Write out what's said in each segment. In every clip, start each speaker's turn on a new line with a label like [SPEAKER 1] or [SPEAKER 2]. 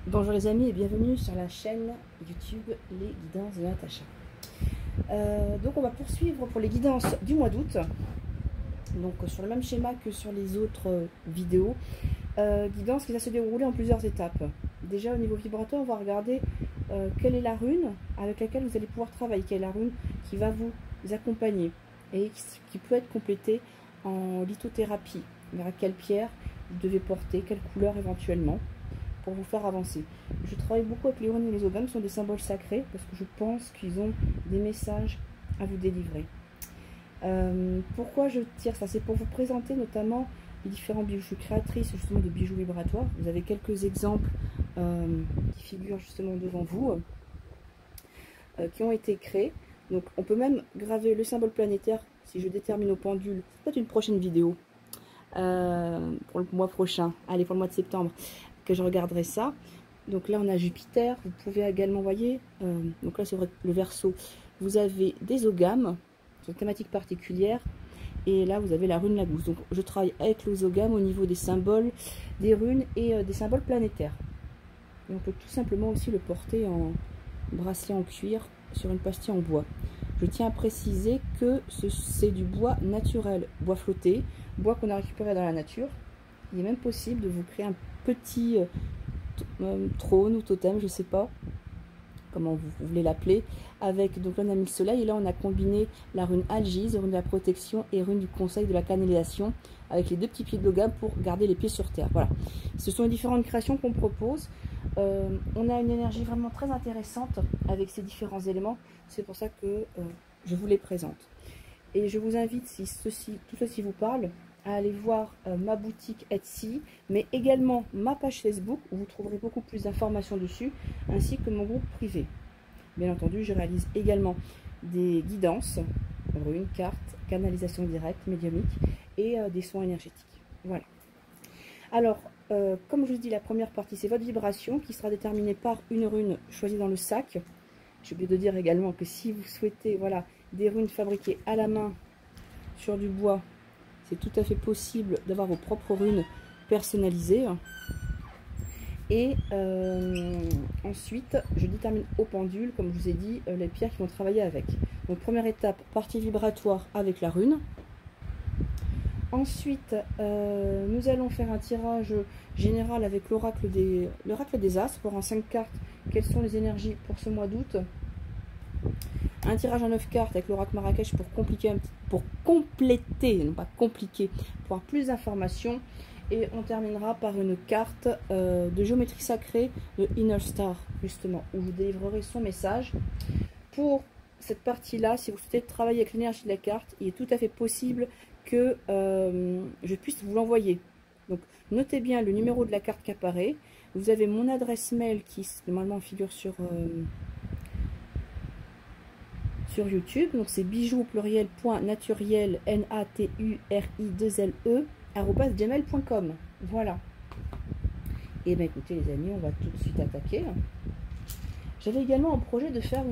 [SPEAKER 1] Bonjour les amis et bienvenue sur la chaîne YouTube Les Guidances de Natacha. Donc on va poursuivre pour les guidances du mois d'août. Donc sur le même schéma que sur les autres vidéos. Guidance qui va se dérouler en plusieurs étapes. Déjà au niveau vibratoire, on va regarder quelle est la rune avec laquelle vous allez pouvoir travailler. Quelle est la rune qui va vous accompagner et qui peut être complétée en lithothérapie. Vers quelle pierre vous devez porter, quelle couleur éventuellement, pour vous faire avancer. Je travaille beaucoup avec les runes et les oghams, ce sont des symboles sacrés parce que je pense qu'ils ont des messages à vous délivrer. Pourquoi je tire ça? C'est pour vous présenter notamment les différents bijoux. Je suis créatrice justement de bijoux vibratoires. Vous avez quelques exemples qui figurent justement devant vous, qui ont été créés. Donc on peut même graver le symbole planétaire si je détermine au pendule. C'est peut-être une prochaine vidéo pour le mois prochain. Allez, pour le mois de septembre, que je regarderai ça. Donc là on a Jupiter. Vous pouvez également, voyez, donc là c'est le Verseau. Vous avez des oghams sur une thématique particulière. Et là vous avez la rune Lagousse. Donc je travaille avec les oghams au niveau des symboles, des runes et des symboles planétaires. Et on peut tout simplement aussi le porter en bracelet en cuir sur une pastille en bois. Je tiens à préciser que c'est du bois naturel, bois flotté, bois qu'on a récupéré dans la nature. Il est même possible de vous créer un petit trône ou totem, je ne sais pas comment vous voulez l'appeler, avec, donc là on a mis le soleil et là on a combiné la rune Algise, rune de la protection et rune du conseil de la canalisation avec les deux petits pieds de l'ogham pour garder les pieds sur terre. Voilà, ce sont les différentes créations qu'on propose. On a une énergie vraiment très intéressante avec ces différents éléments, c'est pour ça que je vous les présente. Et je vous invite, si tout ceci vous parle, à aller voir ma boutique Etsy, mais également ma page Facebook, où vous trouverez beaucoup plus d'informations dessus, ainsi que mon groupe privé. Bien entendu, je réalise également des guidances, runes, cartes, canalisation directe, médiumnique, et des soins énergétiques. Voilà. Alors, comme je vous dis, la première partie, c'est votre vibration, qui sera déterminée par une rune choisie dans le sac. J'ai oublié de dire également que si vous souhaitez, voilà, des runes fabriquées à la main sur du bois, c'est tout à fait possible d'avoir vos propres runes personnalisées. Et ensuite, je détermine au pendule, comme je vous ai dit, les pierres qui vont travailler avec. Donc première étape, partie vibratoire avec la rune. Ensuite, nous allons faire un tirage général avec l'oracle des Astres pour en 5 cartes. Quelles sont les énergies pour ce mois d'août? Un tirage en 9 cartes avec l'oracle Marrakech pour compléter, non pas compliquer, pour avoir plus d'informations. Et on terminera par une carte de géométrie sacrée de Inner Star, justement, où je vous délivrerai son message. Pour cette partie-là, si vous souhaitez travailler avec l'énergie de la carte, il est tout à fait possible que je puisse vous l'envoyer. Donc, notez bien le numéro de la carte qui apparaît. Vous avez mon adresse mail qui normalement figure sur YouTube. Donc, c'est bijoux au pluriel .naturiel naturi2le @gmail.com. Voilà. Et bien écoutez les amis, on va tout de suite attaquer. J'avais également un projet de faire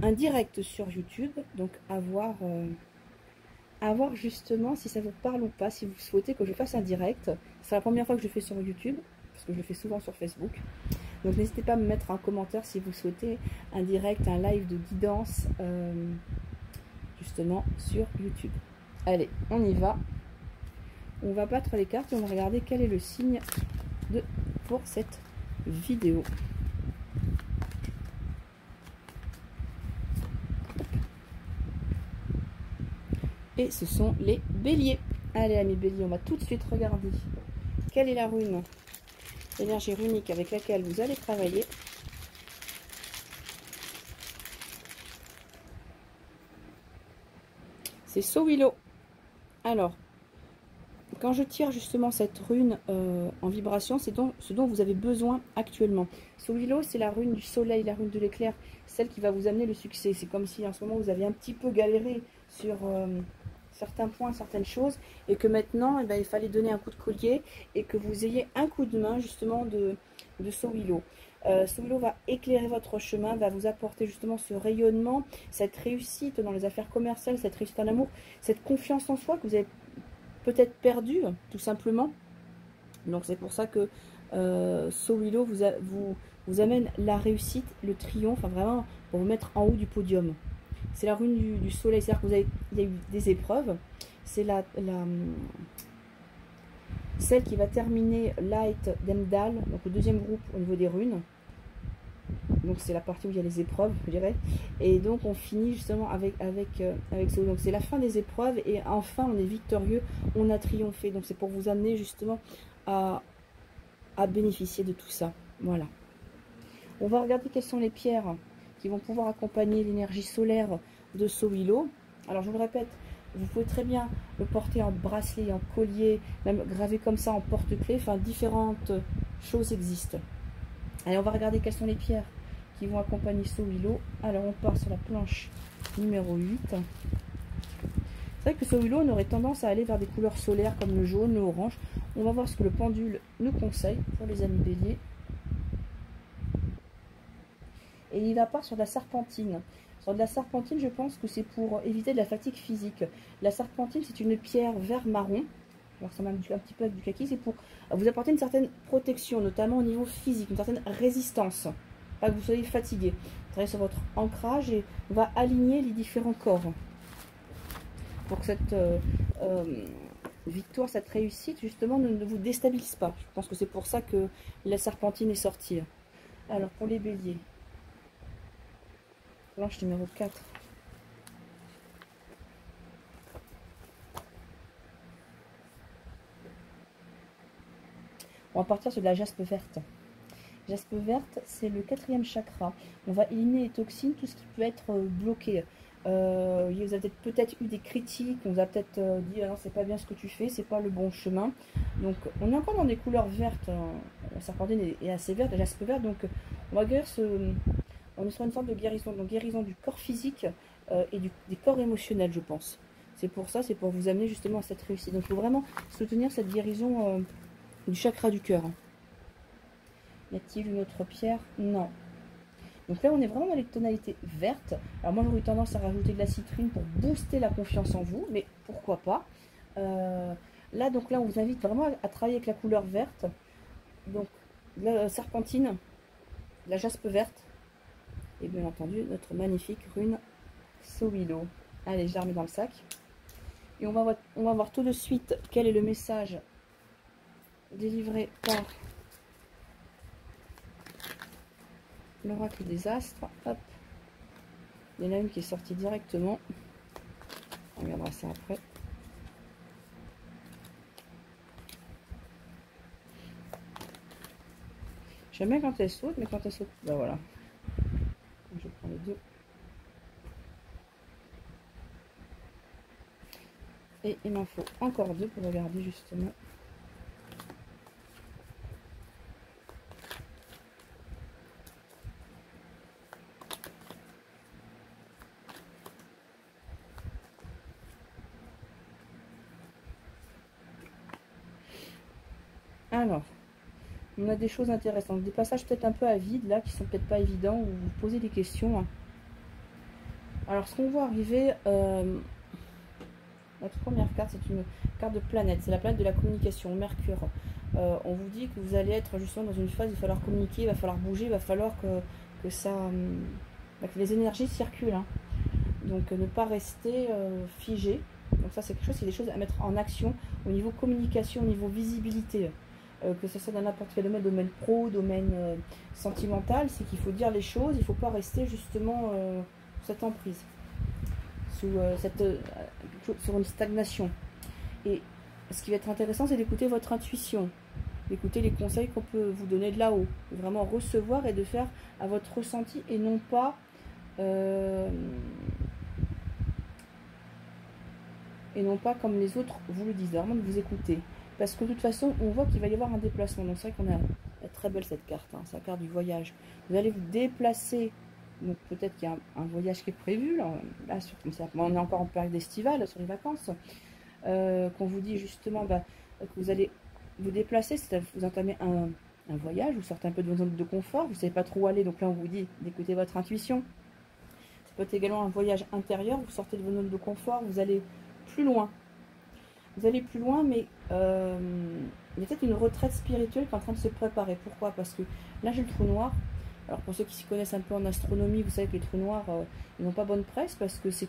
[SPEAKER 1] un direct sur YouTube, donc à voir justement si ça vous parle ou pas, si vous souhaitez que je fasse un direct. C'est la première fois que je fais sur YouTube, parce que je le fais souvent sur Facebook. Donc n'hésitez pas à me mettre un commentaire si vous souhaitez un direct, un live de guidance justement sur YouTube. Allez, on y va. On va battre les cartes et on va regarder quel est le signe pour cette vidéo. Et ce sont les béliers. Allez amis béliers, on va tout de suite regarder quelle est la rune, l'énergie runique avec laquelle vous allez travailler. C'est Sowilo. Alors, quand je tire justement cette rune en vibration, c'est ce dont vous avez besoin actuellement. Sowilo, c'est la rune du soleil, la rune de l'éclair, celle qui va vous amener le succès. C'est comme si en ce moment vous avez un petit peu galéré sur certains points, certaines choses, et que maintenant eh ben, il fallait donner un coup de collier et que vous ayez un coup de main justement de Sowilo. Sowilo va éclairer votre chemin, va vous apporter justement ce rayonnement, cette réussite dans les affaires commerciales, cette réussite en amour, cette confiance en soi que vous avez peut-être perdu, tout simplement. Donc c'est pour ça que Sowilo vous amène la réussite, le triomphe, enfin vraiment pour vous mettre en haut du podium. C'est la rune du soleil, c'est-à-dire que il y a eu des épreuves. C'est celle qui va terminer Light d'Emdal, donc le deuxième groupe au niveau des runes. Donc c'est la partie où il y a les épreuves, je dirais. Et donc on finit justement avec ça. Donc c'est la fin des épreuves et enfin on est victorieux, on a triomphé. Donc c'est pour vous amener justement à bénéficier de tout ça. Voilà. On va regarder quelles sont les pierres qui vont pouvoir accompagner l'énergie solaire de Sowilo. Alors je vous le répète, vous pouvez très bien le porter en bracelet, en collier, même gravé comme ça en porte-clés. Enfin, différentes choses existent. Allez, on va regarder quelles sont les pierres qui vont accompagner Sowilo. Alors on part sur la planche numéro 8. C'est vrai que Sowilo, on aurait tendance à aller vers des couleurs solaires comme le jaune, le orange. On va voir ce que le pendule nous conseille pour les amis béliers. Et il va part sur de la serpentine. Sur de la serpentine, je pense que c'est pour éviter de la fatigue physique. La serpentine, c'est une pierre vert marron. Alors ça m'a un petit peu avec du kaki. C'est pour vous apporter une certaine protection, notamment au niveau physique, une certaine résistance. Pas que vous soyez fatigué. Travaillez sur votre ancrage et on va aligner les différents corps. Pour que cette victoire, cette réussite, justement, ne vous déstabilise pas. Je pense que c'est pour ça que la serpentine est sortie. Alors, pour les béliers. Planche numéro 4. On va partir sur de la jaspe verte. Jaspe verte, c'est le 4e chakra. On va éliminer les toxines, tout ce qui peut être bloqué. Vous avez peut-être eu des critiques, on vous a peut-être dit ah non, c'est pas bien ce que tu fais, c'est pas le bon chemin. Donc on est encore dans des couleurs vertes. La serpentine est assez verte, la jaspe verte. Donc on va guérir on est sur une sorte de guérison, donc guérison du corps physique et des corps émotionnels, je pense. C'est pour ça, c'est pour vous amener justement à cette réussite. Donc il faut vraiment soutenir cette guérison du chakra du cœur. Y a-t-il une autre pierre? Non. Donc là, on est vraiment dans les tonalités vertes. Alors moi, j'aurais eu tendance à rajouter de la citrine pour booster la confiance en vous, mais pourquoi pas. Là, on vous invite vraiment à travailler avec la couleur verte. Donc, la serpentine, la jaspe verte, et bien entendu, notre magnifique rune Sowilo. Allez, je la remets dans le sac. Et on va voir tout de suite quel est le message délivré par l'oracle des astres. Hop. Il y en a une qui est sortie directement. On regardera ça après. J'aime bien quand elle saute, mais quand elle saute, ben voilà. Je prends les deux. Et il m'en faut encore deux pour regarder justement. Alors, on a des choses intéressantes, des passages peut-être un peu à vide là, qui sont peut-être pas évidents, où vous posez des questions. Alors, ce qu'on voit arriver, notre première carte, c'est une carte de planète, c'est la planète de la communication, Mercure. On vous dit que vous allez être justement dans une phase, il va falloir communiquer, il va falloir bouger, il va falloir que les énergies circulent. Hein. Donc, ne pas rester figé. Donc ça, c'est quelque chose, c'est des choses à mettre en action au niveau communication, au niveau visibilité. Que ce soit dans n'importe quel domaine pro, domaine sentimental, c'est qu'il faut dire les choses, il ne faut pas rester justement sous cette emprise, sur une stagnation. Et ce qui va être intéressant, c'est d'écouter votre intuition, d'écouter les conseils qu'on peut vous donner de là-haut, de vraiment recevoir et de faire à votre ressenti et non pas comme les autres vous le disent, vraiment de vous écouter. Parce que de toute façon, on voit qu'il va y avoir un déplacement. Donc c'est vrai qu'on a très belle cette carte, hein, c'est la carte du voyage. Vous allez vous déplacer. Donc peut-être qu'il y a un voyage qui est prévu. Là on est encore en période estivale, sur les vacances. Qu'on vous dit justement que vous allez vous déplacer, c'est-à-dire vous entamez un voyage, vous sortez un peu de votre zone de confort, vous ne savez pas trop où aller. Donc là on vous dit d'écouter votre intuition. Ça peut être également un voyage intérieur, vous sortez de votre zone de confort, vous allez plus loin. Vous allez plus loin, mais il y a peut-être une retraite spirituelle qui est en train de se préparer. Pourquoi? Parce que là, j'ai le trou noir. Alors, pour ceux qui s'y connaissent un peu en astronomie, vous savez que les trous noirs, ils n'ont pas bonne presse parce que c'est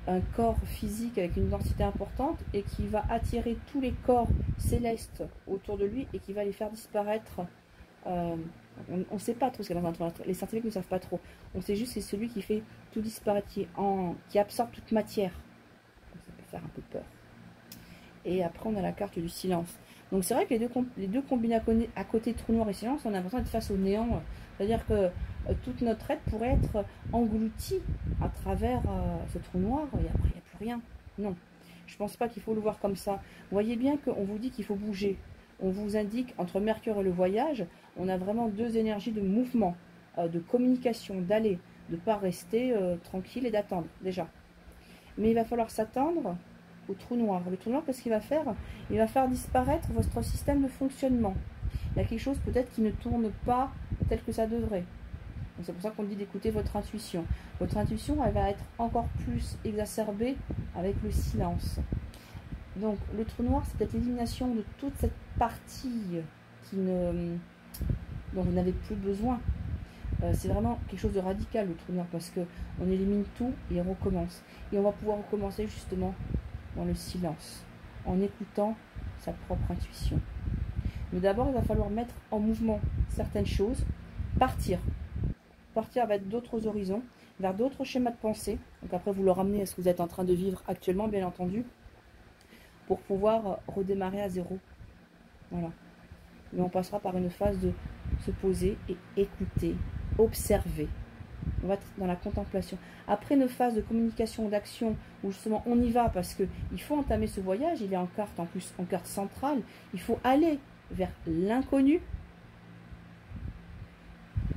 [SPEAKER 1] un corps physique avec une densité importante et qui va attirer tous les corps célestes autour de lui et qui va les faire disparaître. On ne sait pas trop ce qu'il y a dans un trou noir. Les scientifiques ne savent pas trop. On sait juste que c'est celui qui fait tout disparaître, qui absorbe toute matière. Donc, ça peut faire un peu peur. Et après, on a la carte du silence. Donc, c'est vrai que les deux combinés à côté, trou noir et silence, on a l'impression d'être face au néant. C'est-à-dire que toute notre être pourrait être engloutie à travers ce trou noir et après, il n'y a plus rien. Non, je ne pense pas qu'il faut le voir comme ça. Vous voyez bien qu'on vous dit qu'il faut bouger. On vous indique, entre Mercure et le voyage, on a vraiment deux énergies de mouvement, de communication, d'aller, de ne pas rester tranquille et d'attendre, déjà. Mais il va falloir s'attendre au trou noir. Le trou noir, qu'est-ce qu'il va faire? Il va faire disparaître votre système de fonctionnement. Il y a quelque chose peut-être qui ne tourne pas tel que ça devrait. C'est pour ça qu'on dit d'écouter votre intuition. Votre intuition, elle va être encore plus exacerbée avec le silence. Donc, le trou noir, c'est peut-être l'élimination de toute cette partie dont vous n'avez plus besoin. C'est vraiment quelque chose de radical, le trou noir, parce qu'on élimine tout et on recommence. Et on va pouvoir recommencer justement dans le silence, en écoutant sa propre intuition. Mais d'abord, il va falloir mettre en mouvement certaines choses, partir vers d'autres horizons, vers d'autres schémas de pensée. Donc après, vous le ramenez à ce que vous êtes en train de vivre actuellement, bien entendu, pour pouvoir redémarrer à zéro. Voilà. Mais on passera par une phase de se poser et écouter, observer. On va être dans la contemplation. Après une phase de communication, d'action, où justement on y va parce qu'il faut entamer ce voyage, il est en carte, en plus en carte centrale, il faut aller vers l'inconnu.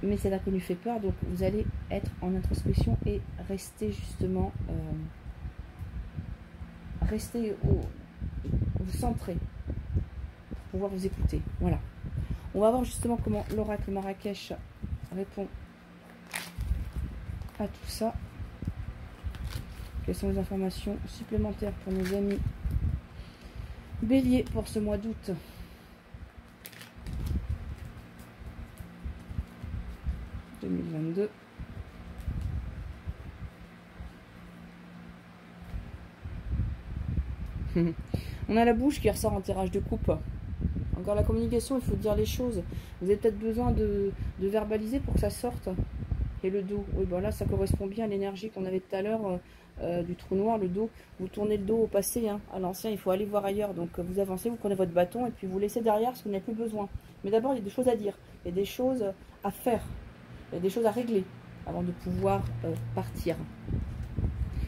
[SPEAKER 1] Mais cet inconnu fait peur, donc vous allez être en introspection et rester justement, vous centrer pour pouvoir vous écouter. Voilà. On va voir justement comment l'oracle Marrakech répond à tout ça. Quelles sont les informations supplémentaires pour nos amis Bélier pour ce mois d'août? On a la bouche qui ressort en tirage de coupe. Encore la communication, il faut dire les choses. Vous avez peut-être besoin de verbaliser pour que ça sorte. Et le dos, oui, ben là ça correspond bien à l'énergie qu'on avait tout à l'heure du trou noir, le dos. Vous tournez le dos au passé, hein, à l'ancien, il faut aller voir ailleurs. Donc vous avancez, vous prenez votre bâton et puis vous laissez derrière ce que vous n'avez plus besoin. Mais d'abord, il y a des choses à dire, il y a des choses à faire, il y a des choses à régler avant de pouvoir partir.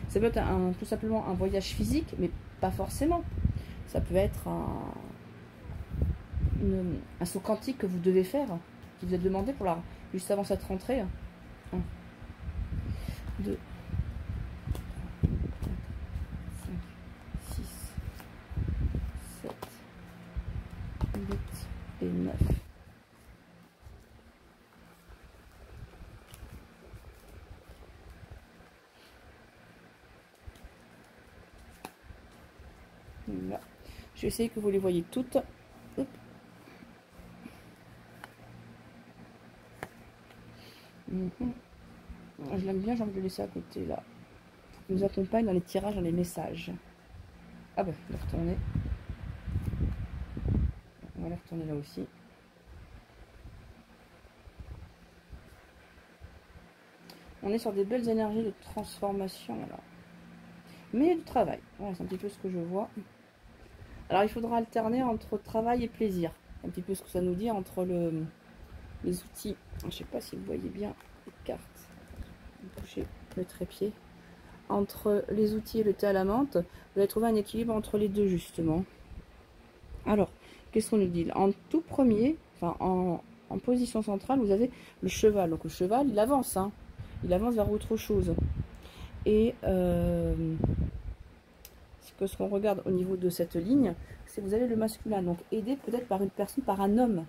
[SPEAKER 1] Ça peut être tout simplement un voyage physique, mais pas forcément. Ça peut être un saut quantique que vous devez faire, qui vous est demandé pour juste avant cette rentrée. 1, 2, 3, 4, 5, 6, 7, 8 et 9. Voilà. Je vais essayer que vous les voyez toutes. Hop. Je l'aime bien, j'ai envie de le laisser à côté là. Il nous accompagne dans les tirages, dans les messages. Ah bah, je vais retourner. On va les retourner là aussi. On est sur des belles énergies de transformation là. Mais il y a du travail. Voilà, c'est un petit peu ce que je vois. Alors il faudra alterner entre travail et plaisir. Un petit peu ce que ça nous dit entre les outils. Je ne sais pas si vous voyez bien les cartes. Bouger le trépied. Entre les outils et le thé à la menthe, vous allez trouver un équilibre entre les deux justement. Alors, qu'est-ce qu'on nous dit? En tout premier, enfin en position centrale, vous avez le cheval. Donc le cheval, il avance, hein. Il avance vers autre chose. Et ce qu'on regarde au niveau de cette ligne, c'est que vous avez le masculin, donc aidé peut-être par une personne, par un homme.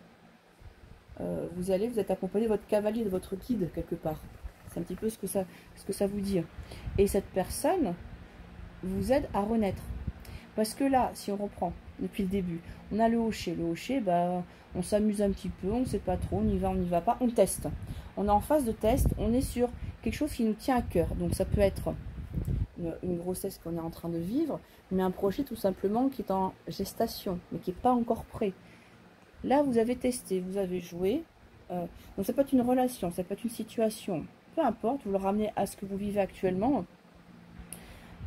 [SPEAKER 1] Vous êtes accompagné de votre cavalier, de votre guide quelque part. C'est un petit peu ce que ça vous dit. Et cette personne vous aide à renaître. Parce que là, si on reprend, depuis le début. On a le hocher. Le hocher, bah, on s'amuse un petit peu, on ne sait pas trop, on y va, on n'y va pas, on teste. On est en phase de test, on est sur quelque chose qui nous tient à cœur. Donc ça peut être une grossesse qu'on est en train de vivre, mais un projet tout simplement qui est en gestation, mais qui n'est pas encore prêt. Là, vous avez testé, vous avez joué. Donc ça peut être une relation, ça peut être une situation, peu importe, vous le ramenez à ce que vous vivez actuellement.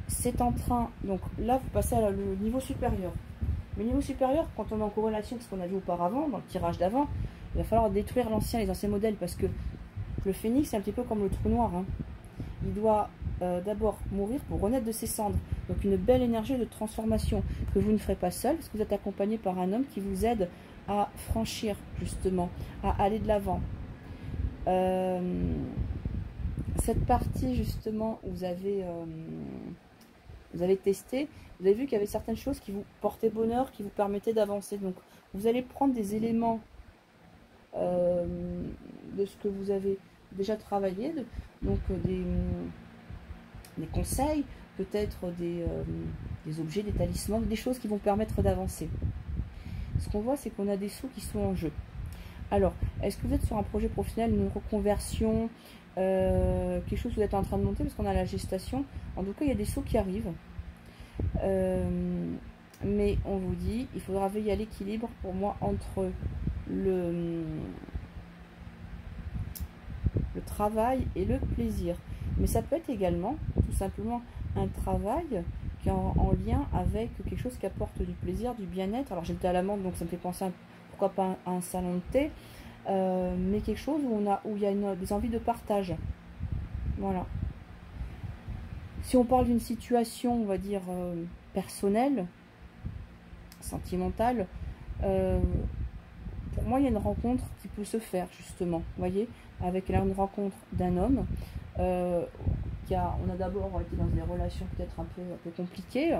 [SPEAKER 1] C'est en train, donc là, vous passez à le niveau supérieur. Le niveau supérieur, quand on est en corrélation avec ce qu'on a vu auparavant, dans le tirage d'avant, il va falloir détruire les anciens modèles, parce que le phénix, c'est un petit peu comme le trou noir. Hein. Il doit d'abord mourir pour renaître de ses cendres. Donc une belle énergie de transformation que vous ne ferez pas seul, parce que vous êtes accompagné par un homme qui vous aide à franchir, justement, à aller de l'avant. Cette partie, justement, où vous avez testé, vous avez vu qu'il y avait certaines choses qui vous portaient bonheur, qui vous permettaient d'avancer. Donc, vous allez prendre des éléments de ce que vous avez déjà travaillé, donc des conseils, peut-être des objets, des talismans, des choses qui vont permettre d'avancer. Ce qu'on voit, c'est qu'on a des sous qui sont en jeu. Alors, est-ce que vous êtes sur un projet professionnel, une reconversion, quelque chose que vous êtes en train de monter, parce qu'on a la gestation. En tout cas, il y a des sous qui arrivent. Mais on vous dit, il faudra veiller à l'équilibre, pour moi, entre le travail et le plaisir. Mais ça peut être également, tout simplement, un travail qui est en lien avec quelque chose qui apporte du plaisir, du bien-être. Alors, j'ai le thé à l'amande, donc ça me fait penser à, pourquoi pas à un salon de thé, mais quelque chose où il y a des envies de partage. Voilà. Si on parle d'une situation, on va dire, personnelle, sentimentale, pour moi, il y a une rencontre qui peut se faire, justement, vous voyez, avec une rencontre d'un homme. On a d'abord été dans des relations peut-être un peu compliquées,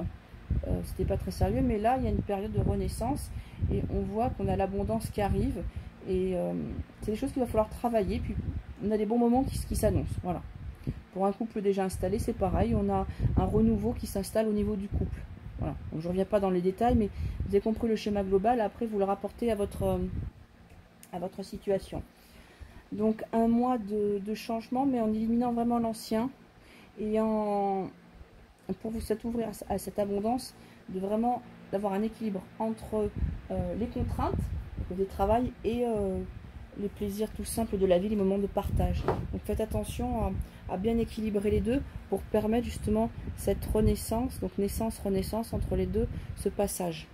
[SPEAKER 1] c'était pas très sérieux, mais là, il y a une période de renaissance, et on voit qu'on a l'abondance qui arrive, et c'est des choses qu'il va falloir travailler, puis on a des bons moments qui s'annoncent, voilà. Pour un couple déjà installé, c'est pareil, on a un renouveau qui s'installe au niveau du couple. Voilà. Donc, je ne reviens pas dans les détails, mais vous avez compris le schéma global. Après, vous le rapportez à votre situation. Donc, un mois de changement, mais en éliminant vraiment l'ancien et pour vous s'ouvrir à cette abondance, d'avoir un équilibre entre les contraintes, le côté travail, et les plaisirs tout simples de la vie, les moments de partage. Donc faites attention à bien équilibrer les deux pour permettre justement cette renaissance, donc naissance-renaissance entre les deux, ce passage.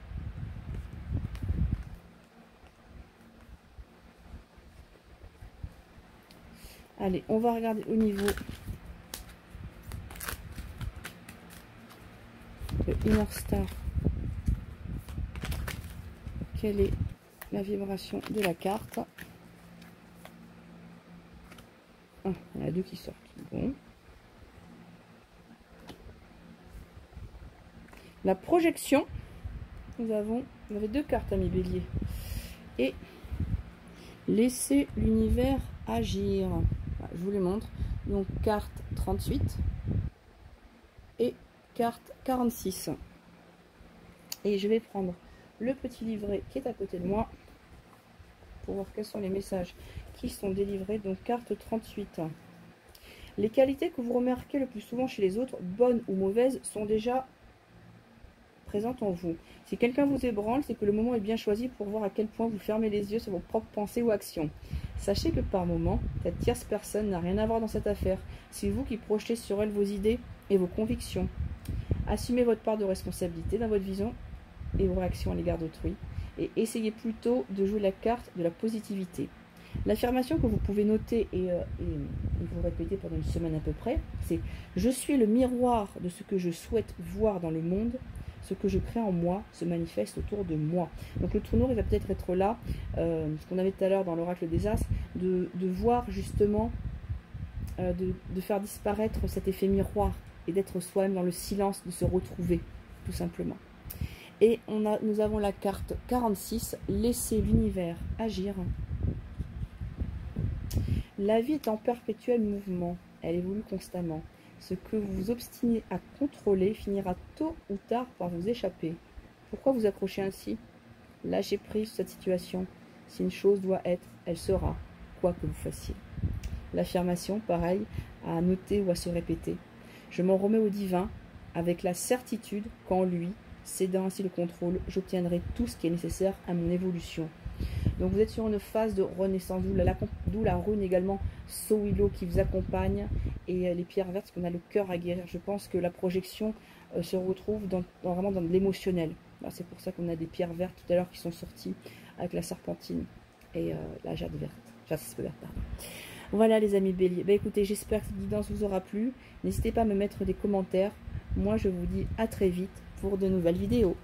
[SPEAKER 1] Allez, on va regarder au niveau de Inner Star. Quelle est la vibration de la carte? Ah, il y en a deux qui sortent. Bon. La projection. Vous avez deux cartes, amis bélier. Et laissez l'univers agir. Voilà, je vous les montre. Donc, carte 38 et carte 46. Et je vais prendre le petit livret qui est à côté de moi pour voir quels sont les messages qui sont délivrés. Donc, carte 38. Les qualités que vous remarquez le plus souvent chez les autres, bonnes ou mauvaises, sont déjà présentes en vous. Si quelqu'un vous ébranle, c'est que le moment est bien choisi pour voir à quel point vous fermez les yeux sur vos propres pensées ou actions. Sachez que par moment, cette tierce personne n'a rien à voir dans cette affaire. C'est vous qui projetez sur elle vos idées et vos convictions. Assumez votre part de responsabilité dans votre vision et vos réactions à l'égard d'autrui. Et essayez plutôt de jouer la carte de la positivité. L'affirmation que vous pouvez noter et vous répéter pendant une semaine à peu près, c'est « Je suis le miroir de ce que je souhaite voir dans le monde. Ce que je crée en moi se manifeste autour de moi. » Donc le trou noir, il va peut-être être là, ce qu'on avait tout à l'heure dans l'oracle des As, de voir justement, de faire disparaître cet effet miroir et d'être soi-même dans le silence, de se retrouver, tout simplement. Et nous avons la carte 46, laisser l'univers agir. La vie est en perpétuel mouvement, elle évolue constamment. Ce que vous vous obstinez à contrôler finira tôt ou tard par vous échapper. Pourquoi vous accrochez ainsi? Lâchez prise sur cette situation. Si une chose doit être, elle sera, quoi que vous fassiez. L'affirmation, pareil, à noter ou à se répéter. Je m'en remets au divin avec la certitude qu'en lui, cédant ainsi le contrôle, j'obtiendrai tout ce qui est nécessaire à mon évolution. Donc vous êtes sur une phase de renaissance, d'où la rune également Sowilo qui vous accompagne et les pierres vertes, parce qu'on a le cœur à guérir. Je pense que la projection se retrouve vraiment dans de l'émotionnel. C'est pour ça qu'on a des pierres vertes tout à l'heure qui sont sorties avec la serpentine et la jade verte. Jaspe verte, pardon. Voilà les amis béliers. Écoutez, j'espère que cette guidance vous aura plu. N'hésitez pas à me mettre des commentaires. Moi je vous dis à très vite pour de nouvelles vidéos.